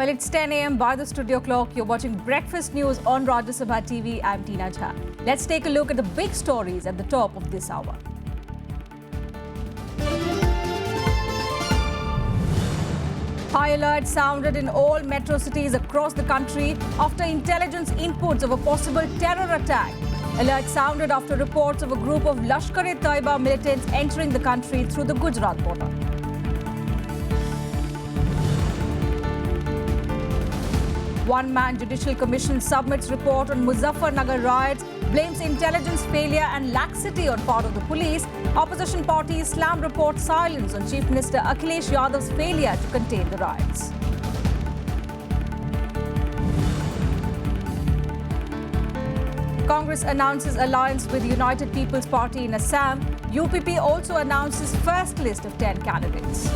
Well, it's 10 a.m. by the studio clock. You're watching Breakfast News on Rajya Sabha TV. I'm Tina Jha. Let's take a look at the big stories at the top of this hour. High alert sounded in all metro cities across the country after intelligence inputs of a possible terror attack. Alert sounded after reports of a group of Lashkar-e-Taiba militants entering the country through the Gujarat border. One-man Judicial Commission submits report on Muzaffarnagar riots, blames intelligence failure and laxity on part of the police. Opposition parties slam report silence on Chief Minister Akhilesh Yadav's failure to contain the riots. Congress announces alliance with United People's Party in Assam. UPP also announces first list of 10 candidates.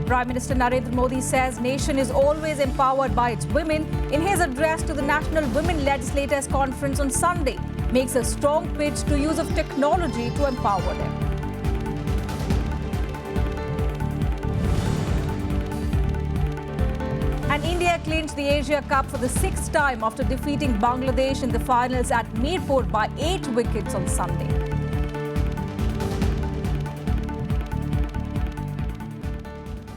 Prime Minister Narendra Modi says nation is always empowered by its women. In his address to the National Women Legislators Conference on Sunday, makes a strong pitch to use of technology to empower them. And India clinched the Asia Cup for the 6th time after defeating Bangladesh in the finals at Mirpur by 8 wickets on Sunday.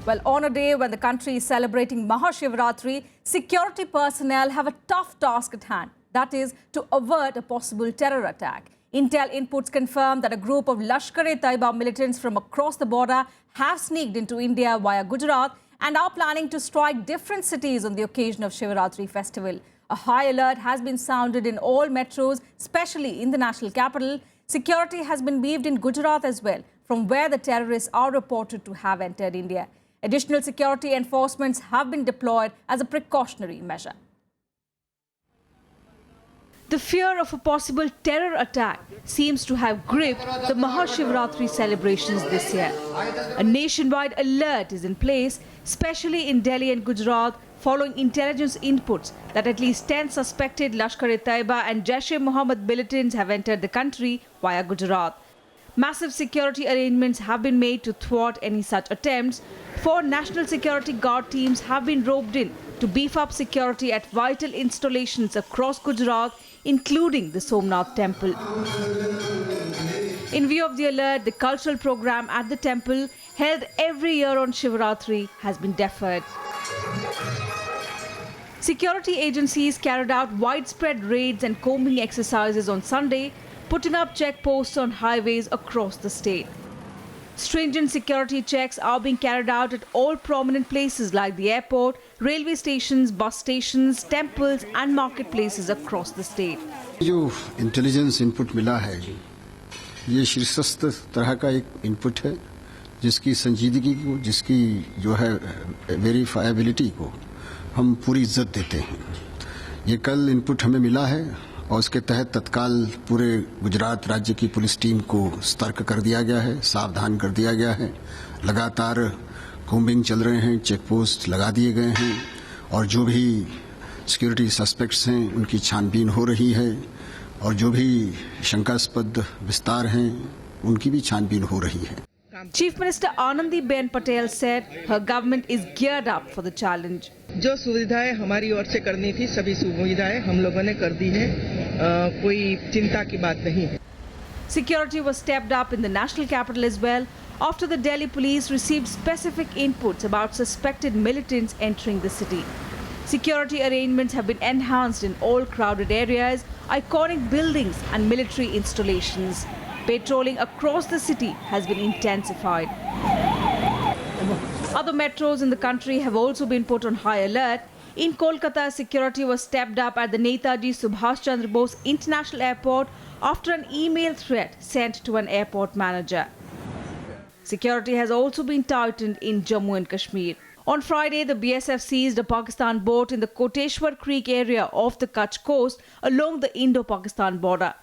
Well, on a day when the country is celebrating Mahashivratri, security personnel have a tough task at hand. That is, to avert a possible terror attack. Intel inputs confirm that a group of Lashkar-e-Taiba militants from across the border have sneaked into India via Gujarat and are planning to strike different cities on the occasion of Shivratri festival. A high alert has been sounded in all metros, especially in the national capital. Security has been weaved in Gujarat as well, from where the terrorists are reported to have entered India. Additional security enforcements have been deployed as a precautionary measure. The fear of a possible terror attack seems to have gripped the Mahashivratri celebrations this year. A nationwide alert is in place, especially in Delhi and Gujarat, following intelligence inputs that at least 10 suspected Lashkar-e-Taiba and Jaish-e-Mohammed militants have entered the country via Gujarat. Massive security arrangements have been made to thwart any such attempts. 4 National Security Guard teams have been roped in to beef up security at vital installations across Gujarat, including the Somnath Temple. In view of the alert, the cultural program at the temple, held every year on Shivratri, has been deferred. Security agencies carried out widespread raids and combing exercises on Sunday, putting up checkposts on highways across the state. Stringent security checks are being carried out at all prominent places like the airport, railway stations, bus stations, temples and marketplaces across the state. जो intelligence input मिला है, ये शीर्षस्थ तरह का एक input है, जिसकी संजीदगी को, जिसकी जो है वेरीफायबिलिटी को हम पूरी इज्जत देते हैं. ये कल इनपुट हमें मिला है और उसके तहत तत्काल पूरे गुजरात राज्य की पुलिस टीम को सतर्क कर दिया गया है, सावधान कर दिया गया है. लगातार कोम्बिंग चल रहे हैं, चेक पोस्ट लगा दिए गए हैं और जो भी सिक्योरिटी सस्पेक्ट्स हैं उनकी छानबीन हो रही है और जो भी शंकास्पद विस्तार हैं उनकी भी छानबीन हो रही है. Chief Minister Anandiben Patel said her government is geared up for the challenge. जो सुविधाएं हमारी ओर से करनी थी, सभी सुविधाएं हम लोगों ने कर दी हैं. कोई चिंता की बात नहीं है. Security was stepped up in the national capital as well after the Delhi police received specific inputs about suspected militants entering the city. Security arrangements have been enhanced in all crowded areas, iconic buildings and military installations. Patrolling across the city has been intensified. Other metros in the country have also been put on high alert. In Kolkata, security was stepped up at the Netaji Subhash Chandra Bose International Airport after an email threat sent to an airport manager. Security has also been tightened in Jammu and Kashmir. On Friday, the BSF seized a Pakistan boat in the Koteshwar Creek area off the Kutch coast along the Indo-Pakistan border.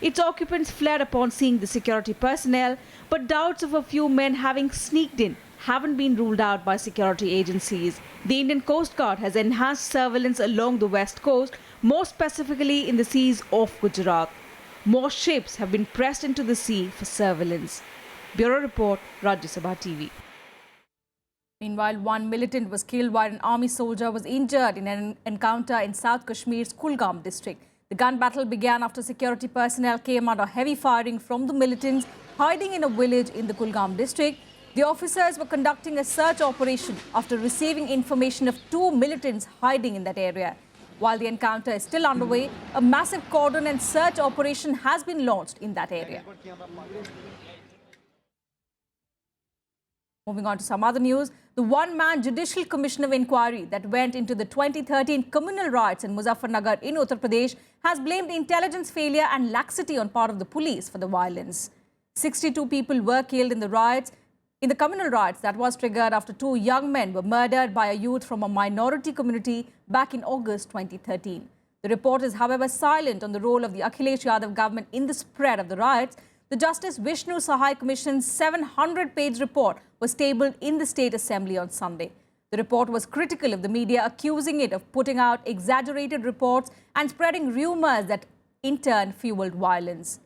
Its occupants fled upon seeing the security personnel, but doubts of a few men having sneaked in haven't been ruled out by security agencies. The Indian Coast Guard has enhanced surveillance along the west coast, more specifically in the seas off Gujarat. More ships have been pressed into the sea for surveillance. Bureau Report, Rajya Sabha TV. Meanwhile, one militant was killed while an army soldier was injured in an encounter in South Kashmir's Kulgam district. The gun battle began after security personnel came under heavy firing from the militants hiding in a village in the Kulgam district. The officers were conducting a search operation after receiving information of 2 militants hiding in that area. While the encounter is still underway, a massive cordon and search operation has been launched in that area. Moving on to some other news, the one-man Judicial Commission of Inquiry that went into the 2013 communal riots in Muzaffarnagar in Uttar Pradesh has blamed intelligence failure and laxity on part of the police for the violence. 62 people were killed in the communal riots that was triggered after 2 young men were murdered by a youth from a minority community back in August 2013. The report is, however, silent on the role of the Akhilesh Yadav government in the spread of the riots. The Justice Vishnu Sahai Commission's 700-page report was tabled in the State Assembly on Sunday. The report was critical of the media, accusing it of putting out exaggerated reports and spreading rumors that in turn fueled violence.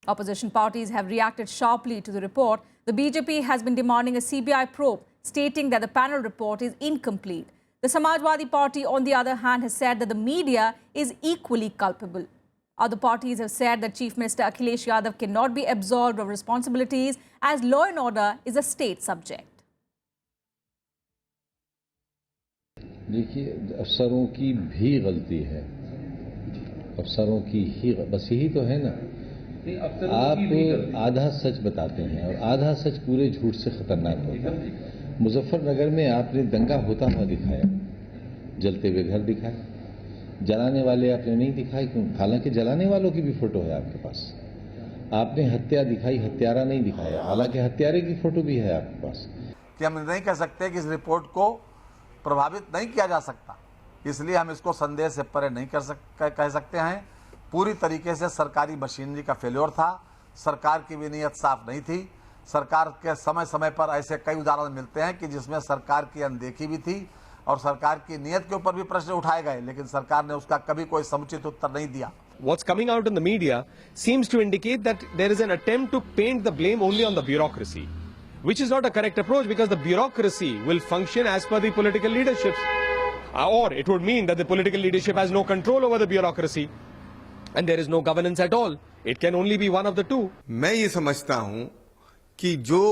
Opposition parties have reacted sharply to the report. The BJP has been demanding a CBI probe, stating that the panel report is incomplete. The Samajwadi Party, on the other hand, has said that the media is equally culpable. Other parties have said that Chief Minister Akhilesh Yadav cannot be absolved of responsibilities as law and order is a state subject. देखिए, अफसरों की भी गलती है, अफसरों की ही, बस यही तो है ना। आप आधा सच बताते हैं और आधा सच पूरे झूठ से खतरनाक होता है। मुजफ्फरनगर में आपने दंगा होता हुआ दिखाया, जलते हुए घर दिखाए, जलाने वाले आपने नहीं दिखाए, क्यों? हालांकि जलाने वालों की भी फोटो है आपके पास। आपने हत्या दिखाई, हत्यारा नहीं दिखाया, हालांकि हत्यारे की फोटो भी है आपके पास। कि हम नहीं कह सकते कि इस रिपोर्ट को प्रभावित नहीं किया जा सकता, इसलिए हम इसको संदेह से परे नहीं कह सकते हैं। पूरी तरीके से सरकारी मशीनरी का फेल्योर था, सरकार की भी नीयत साफ नहीं थी। सरकार के समय समय पर ऐसे कई उदाहरण मिलते हैं कि जिसमें सरकार की अनदेखी भी थी और सरकार की नीयत के ऊपर भी प्रश्न उठाए गए, लेकिन सरकार ने उसका कभी कोई समुचित उत्तर नहीं दिया। What's coming out in the media seems to indicate that there is an attempt to paint the blame only on the bureaucracy, which is not a correct approach, because the bureaucracy will function as per the political leadership, or it would mean that the political leadership has no control over the bureaucracy and there is no governance at all. It can only be one of the two. मैं ये समझता हूं कि जो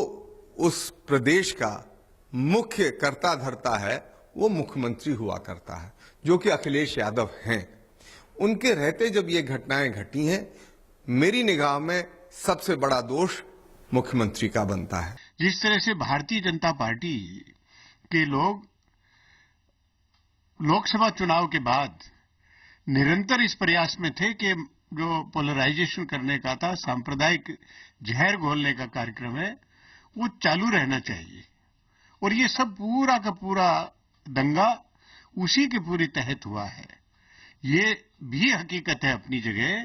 उस प्रदेश का मुख्य कर्ता धर्ता है वो मुख्यमंत्री हुआ करता है, जो कि अखिलेश यादव हैं। उनके रहते जब ये घटनाएं घटी हैं, मेरी निगाह में सबसे बड़ा दोष मुख्यमंत्री का बनता है। जिस तरह से भारतीय जनता पार्टी के लोग लोकसभा चुनाव के बाद निरंतर इस प्रयास में थे कि जो पोलराइजेशन करने का था, सांप्रदायिक जहर घोलने का कार्यक्रम है, वो चालू रहना चाहिए। और ये सब पूरा का पूरा दंगा उसी के पूरी तहत हुआ है। ये भी हकीकत है अपनी जगह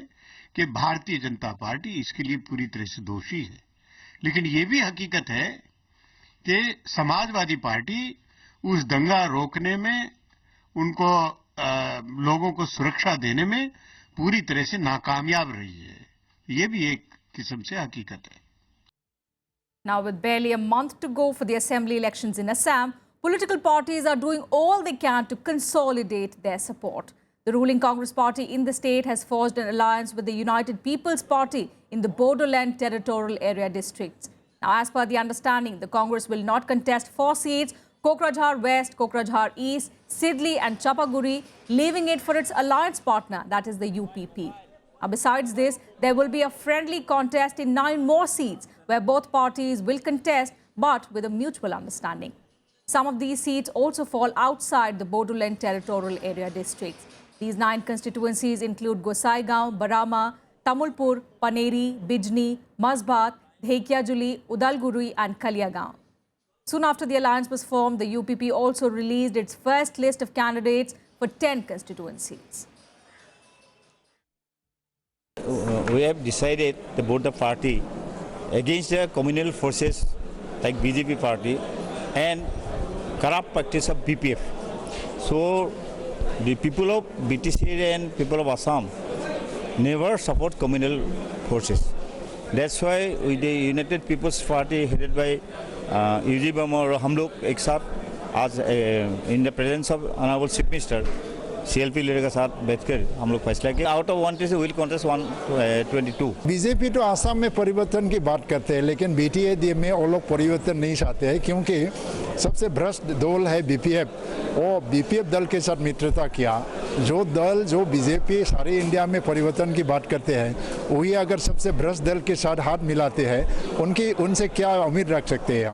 कि भारतीय जनता पार्टी इसके लिए पूरी तरह से दोषी है, लेकिन ये भी हकीकत है कि समाजवादी पार्टी उस दंगा रोकने में, उनको लोगों को सुरक्षा देने में पूरी तरह से नाकामयाब रही है। ये भी एक किस्म से हकीकत है। Now, with barely a month to go for the assembly elections in Assam, political parties are doing all they can to consolidate their support. The ruling Congress party in the state has forged an alliance with the United People's Party in the Bodoland territorial area districts. Now, as per the understanding, the Congress will not contest 4 seats: Kokrajhar West, Kokrajhar East, Sidli and Chapaguri, leaving it for its alliance partner, that is the UPP. Now, besides this, there will be a friendly contest in 9 more seats where both parties will contest, but with a mutual understanding. Some of these seats also fall outside the Bodoland territorial area districts. These 9 constituencies include Gosaigaon, Barama, Tamulpur, Paneri, Bijni, Masbat, Dhekiajuli, Udalguri and Kaliagaon. Soon after the alliance was formed, the UPP also released its first list of candidates for 10 constituencies. We have decided to vote the party against the communal forces like BJP party and corrupt practice of BPF. So the people of BTC and people of Assam never support communal forces. That's why with the United People's Party headed by UG Burma और हम लोग एक साथ आज in the presence of Honorable Chief Minister CLP leader के साथ बैठकर हम लोग फैसला किया out of 120 will contest 122। BJP तो आसाम में परिवर्तन की बात करते हैं लेकिन बीटीए में वो लोग परिवर्तन नहीं चाहते हैं क्योंकि सबसे भ्रष्ट दल है बीपीएफ। वो बीपीएफ दल के साथ मित्रता किया। जो बीजेपी सारे इंडिया में परिवर्तन की बात करते हैं वही अगर सबसे भ्रष्ट दल के साथ हाथ मिलाते हैं उनसे क्या उम्मीद रख सकते हैं।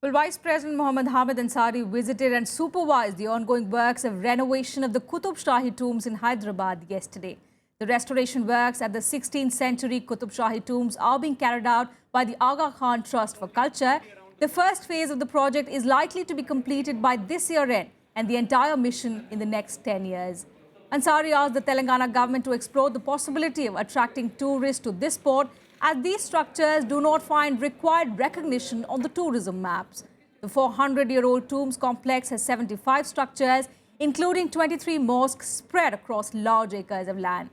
Well, Vice President Mohammad Hamid Ansari visited and supervised the ongoing works of renovation of the Qutub Shahi tombs in Hyderabad yesterday. The restoration works at the 16th century Qutub Shahi tombs are being carried out by the Aga Khan Trust for Culture. The first phase of the project is likely to be completed by this year end and the entire mission in the next 10 years. Ansari asked the Telangana government to explore the possibility of attracting tourists to this spot as these structures do not find required recognition on the tourism maps. The 400-year-old tombs complex has 75 structures, including 23 mosques spread across large acres of land.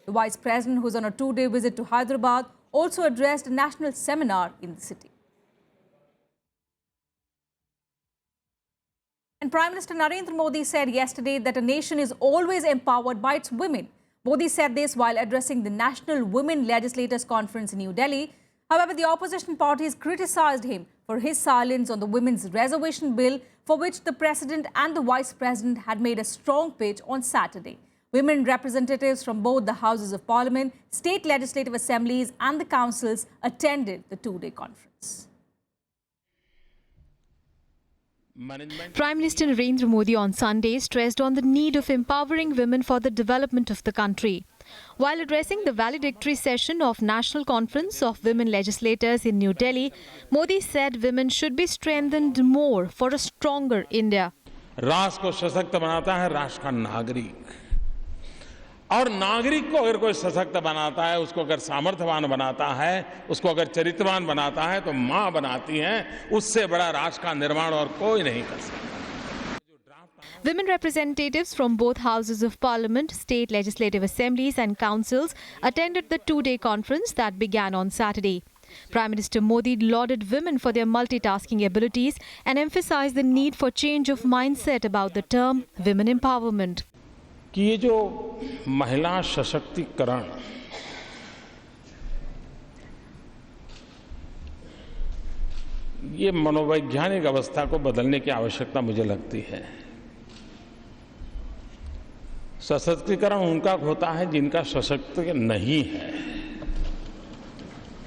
The Vice President, who is on a 2-day visit to Hyderabad, also addressed a national seminar in the city. And Prime Minister Narendra Modi said yesterday that a nation is always empowered by its women. Modi said this while addressing the National Women Legislators Conference in New Delhi. However, the opposition parties criticized him for his silence on the Women's Reservation Bill, for which the President and the Vice President had made a strong pitch on Saturday. Women representatives from both the Houses of Parliament, state legislative assemblies and the councils attended the 2-day conference. Prime Minister Narendra Modi on Sunday stressed on the need of empowering women for the development of the country. While addressing the valedictory session of National Conference of Women Legislators in New Delhi, Modi said women should be strengthened more for a stronger India. राष्ट्र को सशक्त बनाता है राष्ट्र का नागरिक, और नागरिक को अगर कोई सशक्त बनाता है, उसको अगर सामर्थ्यवान बनाता है, उसको अगर चरित्रवान बनाता है तो मां बनाती है। उससे बड़ा राष्ट्र का निर्माण और कोई नहीं कर सकता। Women representatives from both Houses of Parliament, state legislative assemblies and councils attended the 2-day conference that began on Saturday. Prime Minister Modi lauded women for their multitasking abilities and emphasized the need for change of mindset about the term women empowerment. कि ये जो महिला सशक्तिकरण ये मनोवैज्ञानिक अवस्था को बदलने की आवश्यकता मुझे लगती है। सशक्तिकरण उनका होता है जिनका सशक्त नहीं है,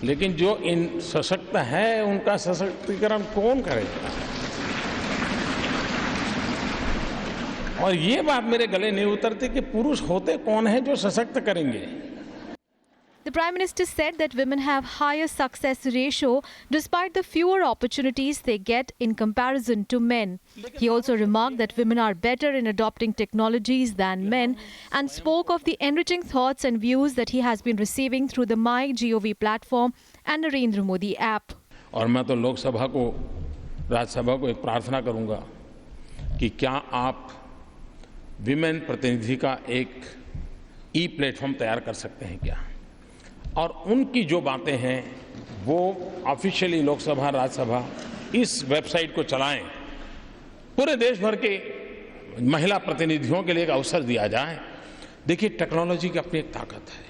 लेकिन जो इन सशक्त है उनका सशक्तिकरण कौन करेगा? और ये बात मेरे गले नहीं उतरती कि पुरुष होते कौन हैं जो सशक्त करेंगे। The Prime Minister said that women have higher success ratio despite the fewer opportunities they get in comparison to men. He also remarked that women are better in adopting technologies than men and spoke of the enriching thoughts and views that he has been receiving through the MyGov platform and Narendra Modi app. और मैं तो लोकसभा को, राज्यसभा को एक प्रार्थना करूंगा कि क्या आप विमेन प्रतिनिधि का एक प्लेटफॉर्म तैयार कर सकते हैं क्या, और उनकी जो बातें हैं वो ऑफिशियली लोकसभा राज्यसभा इस वेबसाइट को चलाएं, पूरे देश भर के महिला प्रतिनिधियों के लिए एक अवसर दिया जाए। देखिए, टेक्नोलॉजी की अपनी एक ताकत है।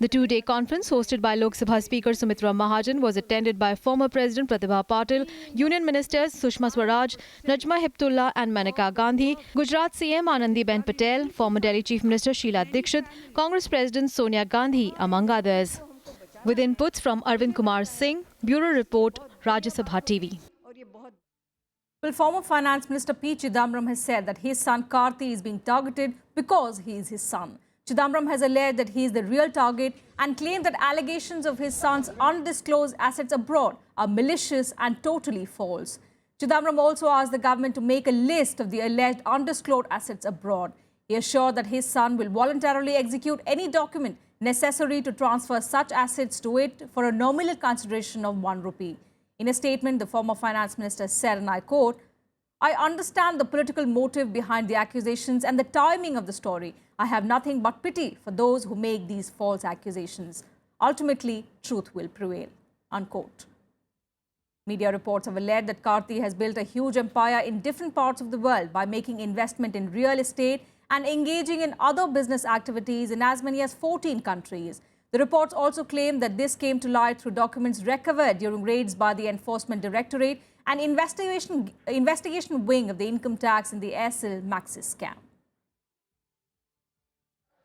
The 2-day conference hosted by Lok Sabha Speaker Sumitra Mahajan was attended by former President Pratibha Patil, Union Ministers Sushma Swaraj, Najma Heptullah and Maneka Gandhi, Gujarat CM Anandiben Patel, former Delhi Chief Minister Sheila Dikshit, Congress President Sonia Gandhi, among others. With inputs from Arvind Kumar Singh, Bureau Report, Rajya Sabha TV. Well, former Finance Minister P. Chidambaram has said that his son Karti is being targeted because he is his son. Chidambaram has alleged that he is the real target and claimed that allegations of his son's undisclosed assets abroad are malicious and totally false. Chidambaram also asked the government to make a list of the alleged undisclosed assets abroad. He assured that his son will voluntarily execute any document necessary to transfer such assets to it for a nominal consideration of 1 rupee. In a statement, the former finance minister said, and I quote, "I understand the political motive behind the accusations and the timing of the story. I have nothing but pity for those who make these false accusations. Ultimately, truth will prevail. Unquote. Media reports have alleged that Karti has built a huge empire in different parts of the world by making investment in real estate and engaging in other business activities in as many as 14 countries. The reports also claim that this came to light through documents recovered during raids by the Enforcement Directorate and investigation wing of the income tax in the Aircel Maxis scam.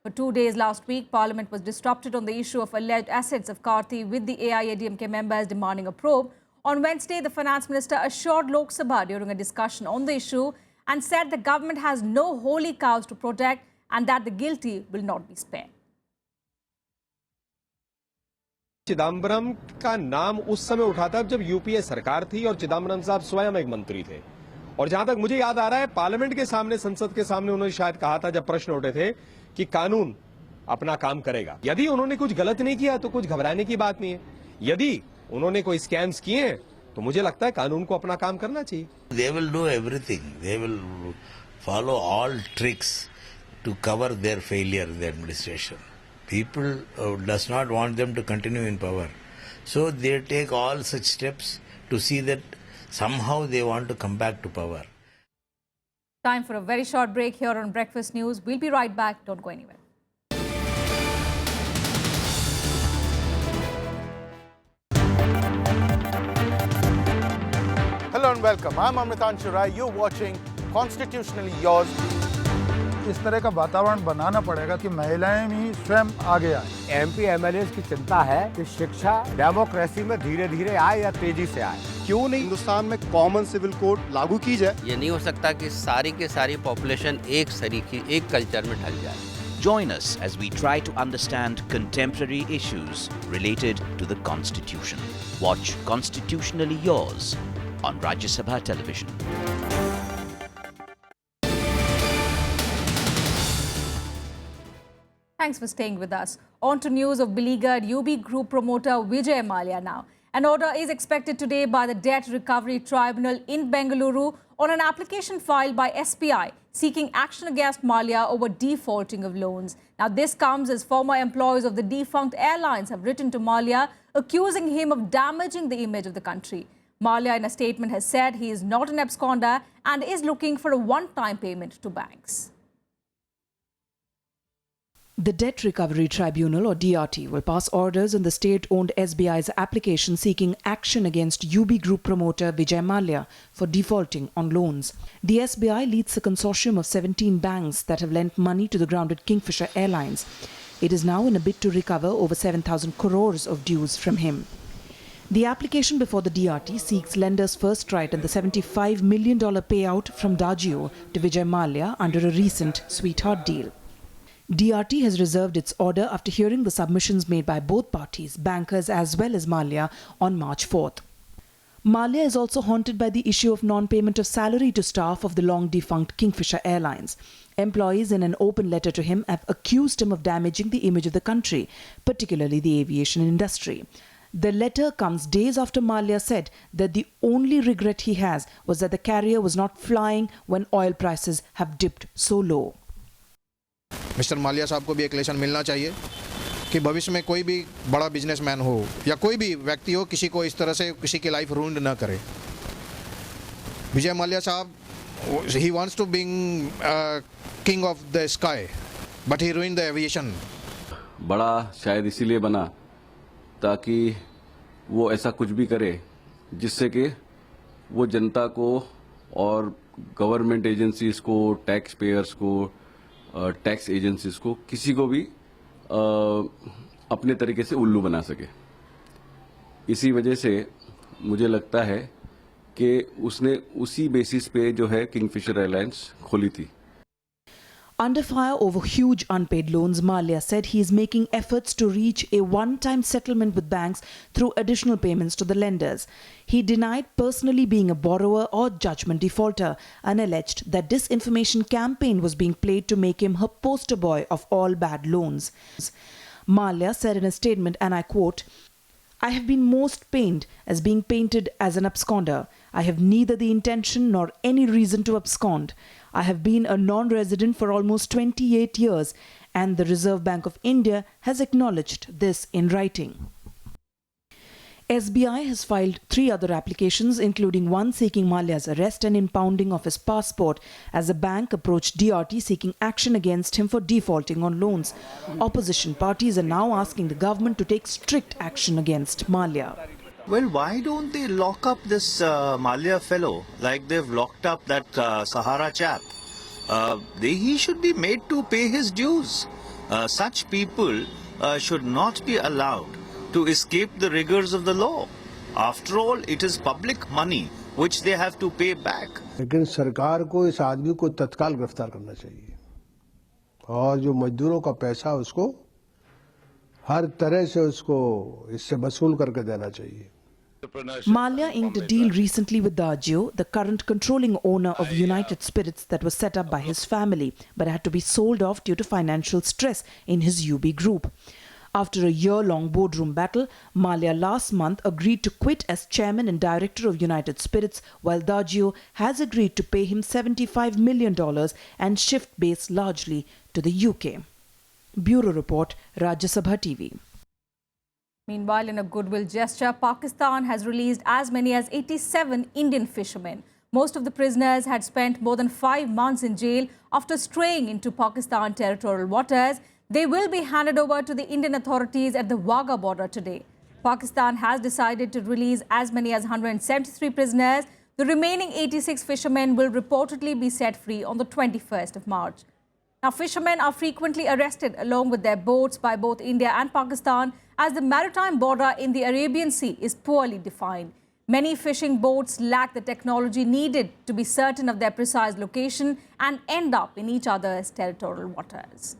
For 2 days last week, Parliament was disrupted on the issue of alleged assets of Karti, with the AIADMK members demanding a probe. On Wednesday, the Finance Minister assured Lok Sabha during a discussion on the issue and said the government has no holy cows to protect and that the guilty will not be spared. Chidambaram का नाम उस समय उठा था जब UPA सरकार थी और चिदम्बरम साहब स्वयं एक मंत्री थे। और जहां तक मुझे याद आ रहा है, पार्लियामेंट के सामने, संसद के सामने उन्होंने शायद कहा था जब प्रश्न उठे थे कि कानून अपना काम करेगा। यदि उन्होंने कुछ गलत नहीं किया तो कुछ घबराने की बात नहीं है। यदि उन्होंने कोई स्कैम्स किए हैं तो मुझे लगता है कानून को अपना काम करना चाहिए। They will do everything. They will follow all tricks to cover their failure in the administration. People does not want them to continue in power. So they take all such steps to see that somehow they want to come back to power. Time for a very short break here on Breakfast News. We'll be right back. Don't go anywhere. Hello and welcome. I'm Amitanshu Rai. You're watching Constitutionally Yours. इस तरह का वातावरण बनाना पड़ेगा कि महिलाएं भी स्वयं आगे आए। एमपी एमएलए की चिंता है कि शिक्षा डेमोक्रेसी में धीरे धीरे आए या तेजी से आए। क्यों नहीं हिंदुस्तान में कॉमन सिविल कोड लागू की जाए? ये नहीं हो सकता कि सारी के सारी पॉपुलेशन एक सरीकी एक कल्चर में ढल जाए। Join us as we try to understand contemporary issues related to the Constitution. Watch Constitutionally Yours on Rajya Sabha Television. Thanks for staying with us. On to news of beleaguered UB Group promoter Vijay Mallya now. An order is expected today by the Debt Recovery Tribunal in Bengaluru on an application filed by SBI seeking action against Mallya over defaulting of loans. Now, this comes as former employees of the defunct airlines have written to Mallya accusing him of damaging the image of the country. Mallya, in a statement, has said he is not an absconder and is looking for a one-time payment to banks. The Debt Recovery Tribunal, or DRT, will pass orders on the state-owned SBI's application seeking action against UB Group promoter Vijay Mallya for defaulting on loans. The SBI leads a consortium of 17 banks that have lent money to the grounded Kingfisher Airlines. It is now in a bid to recover over 7,000 crores of dues from him. The application before the DRT seeks lenders' first right in the $75 million payout from Diageo to Vijay Mallya under a recent sweetheart deal. DRT has reserved its order after hearing the submissions made by both parties, bankers as well as Mallya, on March 4th. Mallya is also haunted by the issue of non-payment of salary to staff of the long-defunct Kingfisher Airlines. Employees in an open letter to him have accused him of damaging the image of the country, particularly the aviation industry. The letter comes days after Mallya said that the only regret he has was that the carrier was not flying when oil prices have dipped so low. Mister Mallya साहब को भी एक lesson मिलना चाहिए कि भविष्य में कोई भी बड़ा बिजनेसमैन हो या कोई भी व्यक्ति हो, किसी को इस तरह से किसी की लाइफ रूइंड ना करे। विजय माल्या साहब, he wants to being king of the sky, but he ruined the aviation. बड़ा शायद इसीलिए बना ताकि वो ऐसा कुछ भी करे जिससे कि वो जनता को और गवर्नमेंट एजेंसीज को, टैक्स पेयर्स को, टैक्स एजेंसीज को, किसी को भी अपने तरीके से उल्लू बना सके। इसी वजह से मुझे लगता है कि उसने उसी बेसिस पे जो है किंगफिशर एयरलाइंस खोली थी। Under fire over huge unpaid loans, Mallya said he is making efforts to reach a one-time settlement with banks through additional payments to the lenders. He denied personally being a borrower or judgment defaulter and alleged that disinformation campaign was being played to make him her poster boy of all bad loans. Mallya said in a statement, and I quote, "I have been most pained as being painted as an absconder. I have neither the intention nor any reason to abscond. I have been a non-resident for almost 28 years and the Reserve Bank of India has acknowledged this in writing. SBI has filed 3 other applications, including one seeking Mallya's arrest and impounding of his passport, as the bank approached DRT seeking action against him for defaulting on loans. Opposition parties are now asking the government to take strict action against Mallya. Well, why don't they lock up this Mallya fellow like they've locked up that Sahara chap? He should be made to pay his dues. Such people should not be allowed to escape the rigors of the law. After all, it is public money which they have to pay back. लेकिन सरकार को इस आदमी को तत्काल गिरफ्तार करना चाहिए और जो मजदूरों का पैसा उसको हर तरह से उसको इससे वसूल करके देना चाहिए. Mallya inked a deal recently with Diageo, the current controlling owner of United Spirits, that was set up by his family, but had to be sold off due to financial stress in his UB group. After a year-long boardroom battle, Mallya last month agreed to quit as chairman and director of United Spirits, while Diageo has agreed to pay him $75 million and shift base largely to the UK. Bureau Report, Rajya Sabha TV. Meanwhile, in a goodwill gesture, Pakistan has released as many as 87 Indian fishermen. Most of the prisoners had spent more than 5 months in jail after straying into Pakistan territorial waters. They will be handed over to the Indian authorities at the Wagah border today. Pakistan has decided to release as many as 173 prisoners. The remaining 86 fishermen will reportedly be set free on the 21st of March. Now, fishermen are frequently arrested along with their boats by both India and Pakistan, as the maritime border in the Arabian Sea is poorly defined. Many fishing boats lack the technology needed to be certain of their precise location and end up in each other's territorial waters.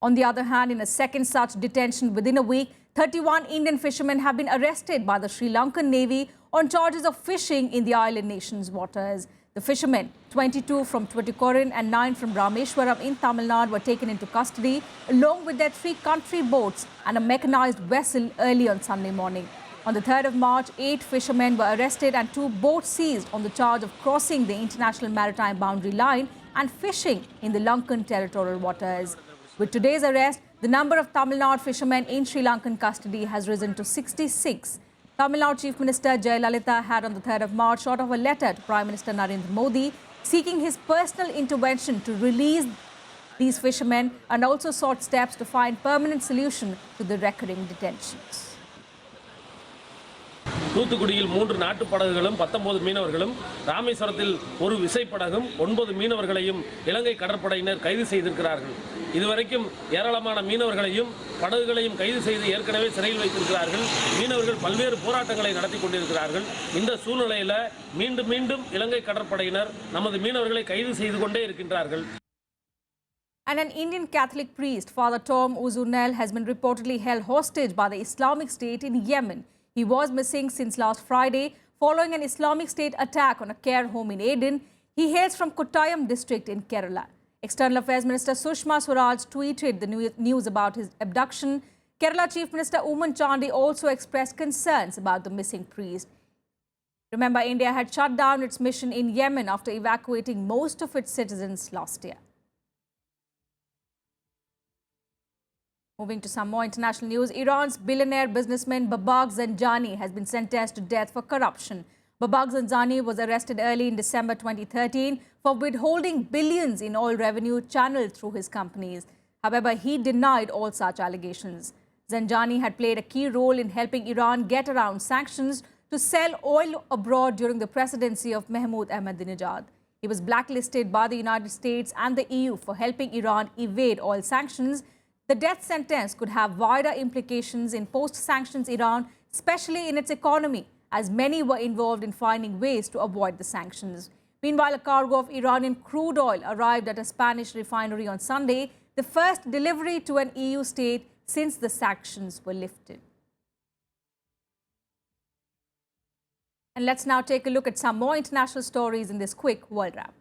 On the other hand, in a second such detention within a week, 31 Indian fishermen have been arrested by the Sri Lankan Navy on charges of fishing in the island nation's waters. The fishermen, 22 from Tuticorin and 9 from Rameshwaram in Tamil Nadu, were taken into custody along with their 3 country boats and a mechanized vessel early on Sunday morning. On the 3rd of March, 8 fishermen were arrested and 2 boats seized on the charge of crossing the international maritime boundary line and fishing in the Lankan territorial waters. With today's arrest, the number of Tamil Nadu fishermen in Sri Lankan custody has risen to 66. Tamil Nadu Chief Minister Jayalalitha had on the 3rd of March shot off a letter to Prime Minister Narendra Modi seeking his personal intervention to release these fishermen and also sought steps to find permanent solution to the recurring detentions. தூத்துக்குடியில் 3 நாட்டு படகுகளும் 19 மீனவர்களும் ராமேஸ்வரத்தில் ஒரு விசைப்படகும் 9 மீனவர்களையும் இலங்கை கடற்படையினர் கைது செய்திருக்கிறார்கள். இதுவரைக்கும் ஏராளமான மீனவர்களையும் படகுகளையும் கைது செய்து ஏற்கனவே சிறையில் வைத்திருக்கிறார்கள். மீனவர்கள் பல்வேறு போராட்டங்களை நடத்தி கொண்டிருக்கிறார்கள். இந்த சூழ்நிலையில் மீண்டும் இலங்கை கடற்படையினர் நமது மீனவர்களை கைது செய்து கொண்டே இருக்கின்றார்கள். And an Indian Catholic priest, Father Tom Uzunel, has been reportedly held hostage by the Islamic State in Yemen. He was missing since last Friday following an Islamic State attack on a care home in Aden. He hails from Kottayam district in Kerala. External Affairs Minister Sushma Swaraj tweeted the news about his abduction. Kerala Chief Minister Oomen Chandy also expressed concerns about the missing priest. Remember, India had shut down its mission in Yemen after evacuating most of its citizens last year. Moving to some more international news, Iran's billionaire businessman Babak Zanjani has been sentenced to death for corruption. Babak Zanjani was arrested early in December 2013 for withholding billions in oil revenue channeled through his companies. However, he denied all such allegations. Zanjani had played a key role in helping Iran get around sanctions to sell oil abroad during the presidency of Mahmoud Ahmadinejad. He was blacklisted by the United States and the EU for helping Iran evade oil sanctions. The death sentence could have wider implications in post-sanctions Iran, especially in its economy, as many were involved in finding ways to avoid the sanctions. Meanwhile, a cargo of Iranian crude oil arrived at a Spanish refinery on Sunday, the first delivery to an EU state since the sanctions were lifted. And let's now take a look at some more international stories in this quick world wrap.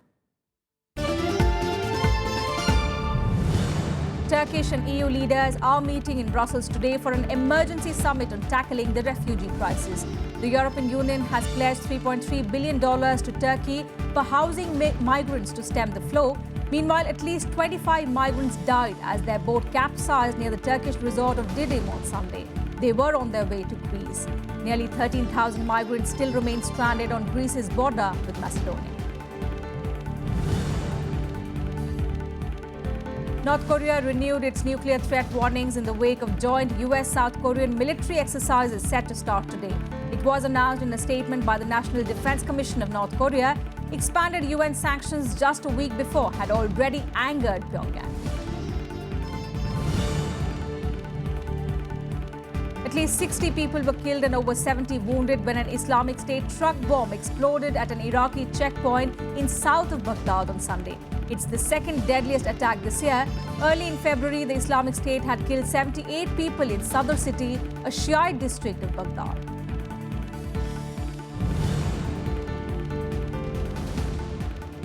Turkish and EU leaders are meeting in Brussels today for an emergency summit on tackling the refugee crisis. The European Union has pledged $3.3 billion to Turkey for housing migrants to stem the flow. Meanwhile, at least 25 migrants died as their boat capsized near the Turkish resort of Didim on Sunday. They were on their way to Greece. Nearly 13,000 migrants still remain stranded on Greece's border with Macedonia. North Korea renewed its nuclear threat warnings in the wake of joint US-South Korean military exercises set to start today. It was announced in a statement by the National Defense Commission of North Korea. Expanded UN sanctions just a week before had already angered Pyongyang. At least 60 people were killed and over 70 wounded when an Islamic State truck bomb exploded at an Iraqi checkpoint in south of Baghdad on Sunday. It's the second deadliest attack this year. Early in February, the Islamic State had killed 78 people in Sadr city, a Shiite district of Baghdad.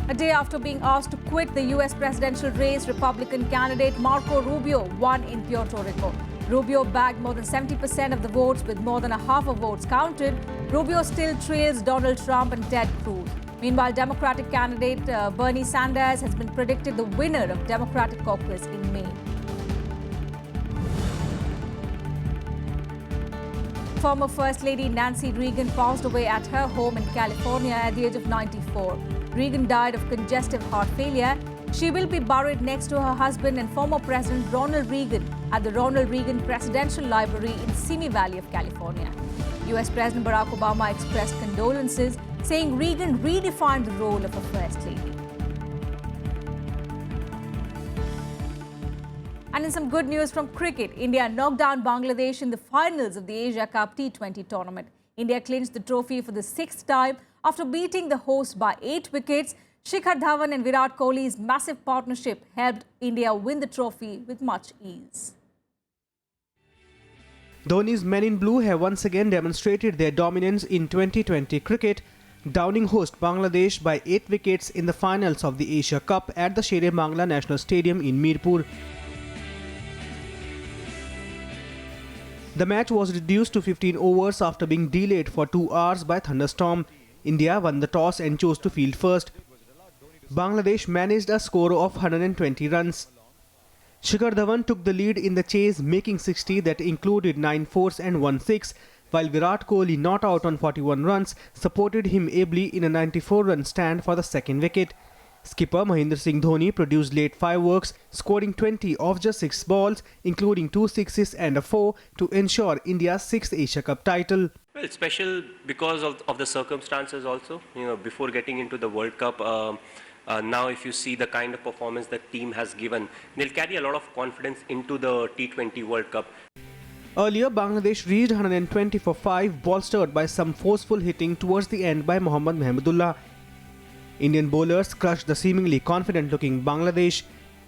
A day after being asked to quit the US presidential race, Republican candidate Marco Rubio won in Puerto Rico. Rubio bagged more than 70% of the votes, with more than a half of votes counted. Rubio still trails Donald Trump and Ted Cruz. Meanwhile, Democratic candidate Bernie Sanders has been predicted the winner of Democratic caucus in May. Former First Lady Nancy Reagan passed away at her home in California at the age of 94. Reagan died of congestive heart failure. She will be buried next to her husband and former President Ronald Reagan at the Ronald Reagan Presidential Library in Simi Valley of California. US President Barack Obama expressed condolences, saying Reagan redefined the role of a First Lady. And in some good news from cricket, India knocked down Bangladesh in the finals of the Asia Cup T20 tournament. India clinched the trophy for the 6th time after beating the host by 8 wickets. Shikhar Dhawan and Virat Kohli's massive partnership helped India win the trophy with much ease. Dhoni's men in blue have once again demonstrated their dominance in 2020 cricket, downing host Bangladesh by 8 wickets in the finals of the Asia Cup at the Sher-e-Bangla National Stadium in Mirpur. The match was reduced to 15 overs after being delayed for 2 hours by thunderstorm. India won the toss and chose to field first. Bangladesh managed a score of 120 runs. Shikhar Dhawan took the lead in the chase, making 60 that included 9 fours and 1 6, while Virat Kohli, not out on 41 runs, supported him ably in a 94-run stand for the second wicket. Skipper Mahendra Singh Dhoni produced late fireworks, scoring 20 off just 6 balls, including 2 sixes and a 4, to ensure India's 6th Asia Cup title. Well, it's special because of the circumstances also. Before getting into the World Cup, now if you see the kind of performance the team has given, they'll carry a lot of confidence into the T20 World Cup. Earlier, Bangladesh reached 120 for 5, bolstered by some forceful hitting towards the end by Mohammad Mahmudullah. Indian bowlers crushed the seemingly confident-looking Bangladesh.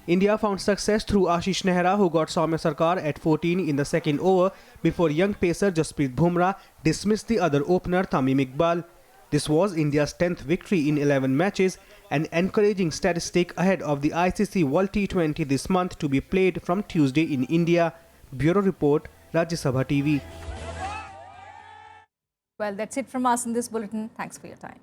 India found success through Ashish Nehra, who got Soumya Sarkar at 14 in the second over before young pacer Jasprit Bumrah dismissed the other opener Tamim Iqbal. This was India's 10th victory in 11 matches, an encouraging statistic ahead of the ICC World T20 this month to be played from Tuesday in India. Bureau Report, Rajya Sabha TV. Well, that's it from us in this bulletin. Thanks for your time.